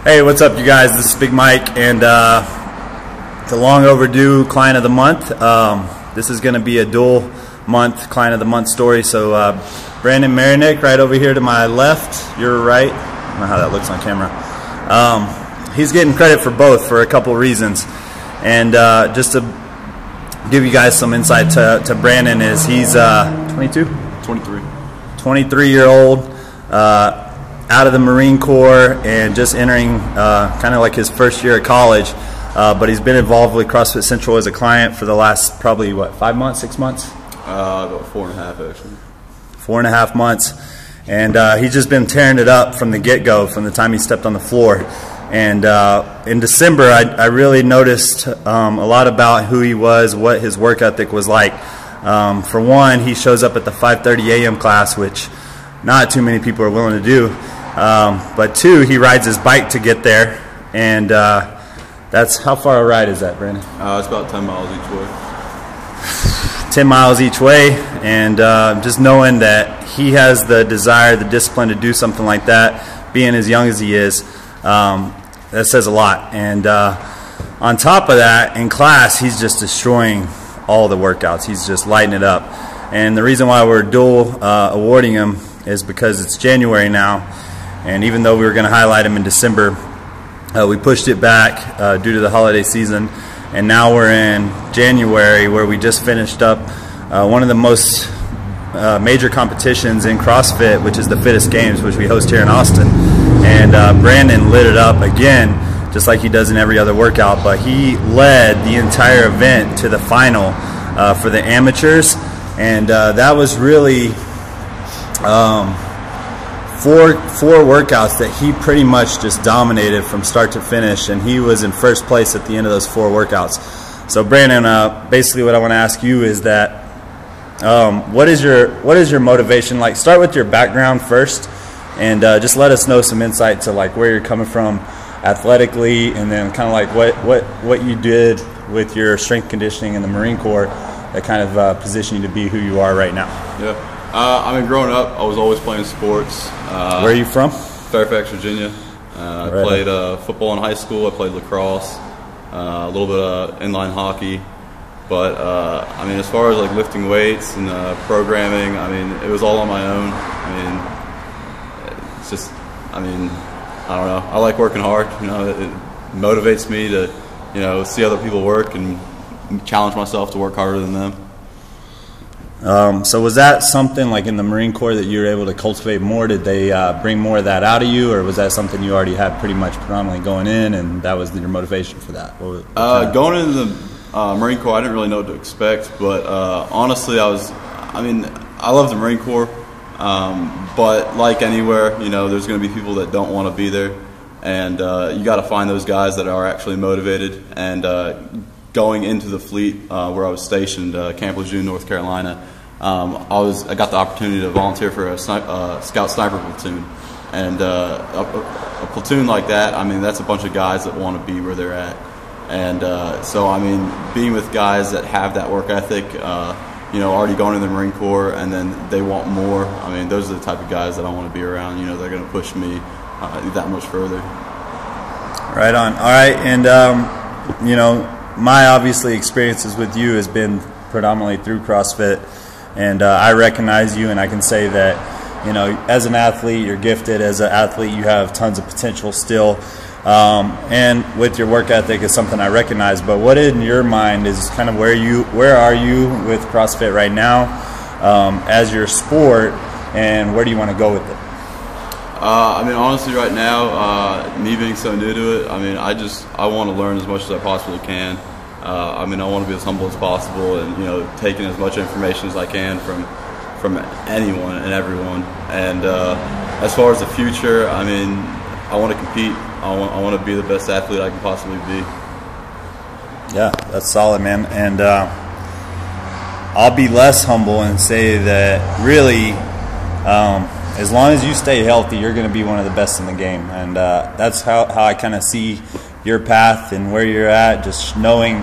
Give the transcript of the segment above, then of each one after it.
Hey, what's up, you guys? This is Big Mike, and the long overdue Client of the Month. This is going to be a dual month Client of the Month story. So Brandon Marinick, right over here to my left, your right. I don't know how that looks on camera. He's getting credit for both for a couple reasons. And just to give you guys some insight to Brandon, is he's 22? 23. 23-year-old. Out of the Marine Corps and just entering kind of like his first year at college, but he's been involved with CrossFit Central as a client for the last probably, what, 5 months, 6 months? About 4.5 actually. 4.5 months. And he's just been tearing it up from the get-go, from the time he stepped on the floor. And in December, I really noticed a lot about who he was, what his work ethic was like. For one, he shows up at the 5:30 a.m. class, which not too many people are willing to do. But two, he rides his bike to get there, and that's, how far a ride is that, Brandon? It's about 10 miles each way. 10 miles each way, and just knowing that he has the desire, the discipline to do something like that, being as young as he is, that says a lot. And on top of that, in class, he's just destroying all the workouts. He's just lighting it up. And the reason why we're dual awarding him is because it's January now. And even though we were going to highlight him in December, we pushed it back due to the holiday season. And now we're in January, where we just finished up one of the most major competitions in CrossFit, which is the Fittest Games, which we host here in Austin. And Brandon lit it up again, just like he does in every other workout. But he led the entire event to the final for the amateurs. And that was really four workouts that he pretty much just dominated from start to finish, and he was in first place at the end of those 4 workouts. So Brandon, basically what I want to ask you is that what is your motivation like? Start with your background first, and just let us know some insight to like where you're coming from athletically, and then kind of like what you did with your strength conditioning in the Marine Corps that kind of positioned you to be who you are right now. Yeah. I mean, growing up, I was always playing sports. Where are you from? Fairfax, Virginia. I played football in high school. I played lacrosse, a little bit of inline hockey. But, I mean, as far as like lifting weights and programming, I mean, it was all on my own. I mean, it's just, I mean, I don't know. I like working hard. You know, it motivates me to, you know, see other people work and challenge myself to work harder than them. So was that something like in the Marine Corps that you were able to cultivate more? Did they bring more of that out of you, or was that something you already had pretty much predominantly going in, and that was your motivation for that? Going into the Marine Corps, I didn't really know what to expect, but honestly, I love the Marine Corps, but like anywhere, you know, there's going to be people that don't want to be there, and you got to find those guys that are actually motivated. And going into the fleet where I was stationed, Camp Lejeune, North Carolina, I got the opportunity to volunteer for a scout sniper platoon, and a platoon like that, I mean, that's a bunch of guys that want to be where they're at, and so I mean, being with guys that have that work ethic, you know, already going in the Marine Corps, and then they want more. I mean, those are the type of guys that I want to be around. You know, they're going to push me that much further. Right on. All right, and you know, my obviously experiences with you has been predominantly through CrossFit, and I recognize you, and I can say that, you know, as an athlete, you're gifted. As an athlete, you have tons of potential still, and with your work ethic is something I recognize. But what in your mind is kind of where are you with CrossFit right now as your sport, and where do you want to go with it? I mean, honestly, right now, me being so new to it, I mean, I want to learn as much as I possibly can. I mean, I want to be as humble as possible, and, you know, taking as much information as I can from anyone and everyone. And as far as the future, I mean, I want to compete. I want to be the best athlete I can possibly be. Yeah, that's solid, man. And I'll be less humble and say that really, as long as you stay healthy, you're going to be one of the best in the game. And that's how I kind of see your path and where you're at, just knowing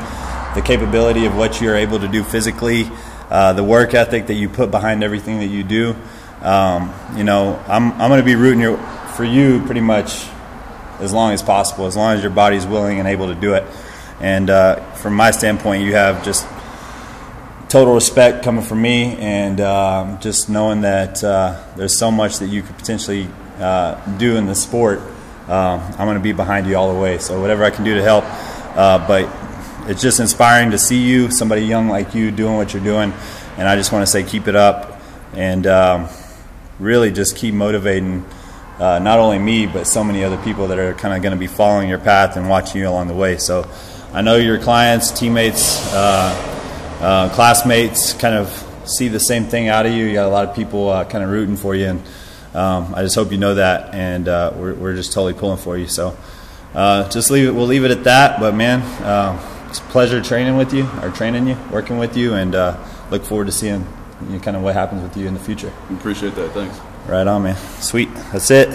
the capability of what you're able to do physically, the work ethic that you put behind everything that you do. You know, I'm going to be rooting for you pretty much as long as possible, as long as your body's willing and able to do it. And from my standpoint, you have just total respect coming from me, and just knowing that there's so much that you could potentially do in the sport. I'm going to be behind you all the way. So whatever I can do to help. But it's just inspiring to see you, somebody young like you, doing what you're doing. And I just want to say keep it up, and really just keep motivating not only me, but so many other people that are kind of going to be following your path and watching you along the way. So I know your clients, teammates, classmates kind of see the same thing out of you. You got a lot of people kind of rooting for you, and I just hope you know that, and we're just totally pulling for you. So just leave it. We'll leave it at that. But man, it's a pleasure training you, working with you, and look forward to seeing kind of what happens with you in the future. Appreciate that. Thanks. Right on, man. Sweet. That's it.